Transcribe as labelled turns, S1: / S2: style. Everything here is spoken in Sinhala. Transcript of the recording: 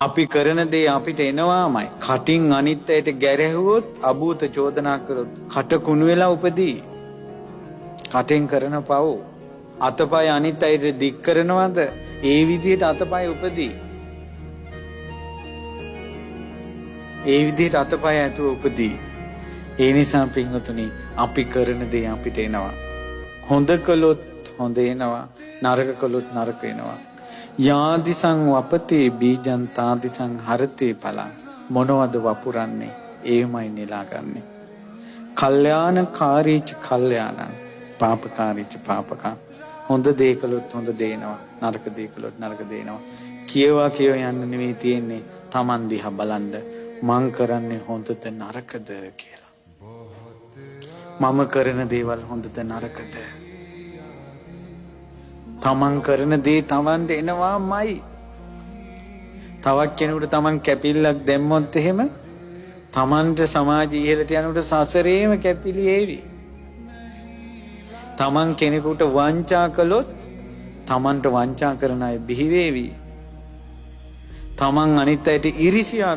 S1: අපි කරන දේ අපිට එනවාමයි. කටින් අනිත් අයට ගැරහුවොත් අභූත චෝදනා කරොත් කට කුණු වෙලා උපදී. කටෙන් කරන පව් අතපය අනිත් අයට දික් කරනවද ඒ විදිහට අතපය උපදී. ඒ විදිහට අතපය ඇතුව උපදී. ඒ නිසා පින්වතුනි අපි කරන දේ අපිට එනවා. හොඳ කළොත් හොඳ එනවා, නරක කළොත් නරක එනවා. යාදිසං වපතේ බීජං තාදිසං හරතේ පලං. මොනවද වපුරන්නේ? ඒමයි නෙලාගන්නේ. කල්යාණකාරීච කල්යාණං පාපකාරීච පාපකං. හොඳ දේ කළොත් හොඳ දේනවා, නරක දේ කළොත් නරක දේනවා. කියවා යන්න නෙවෙයි තියෙන්නේ. Taman දිහා බලන්න මං කරන්නේ හොඳද නරකද කියලා. මම කරන දේවල් හොඳද නරකද? තමන් කරන දේ තමන්ට එනවාමයි. තවත් කෙනෙකුට තමන් කැපිල්ලක් දැම්මොත් එහෙම තමන්ට සමාජය ඉහළට යනකොට සසරේම කැපිලි ඒවි. තමන් කෙනෙකුට වංචා කළොත් තමන්ට වංචා කරන අය බිහි වේවි. තමන් අනිත් අයට ඉරිසියා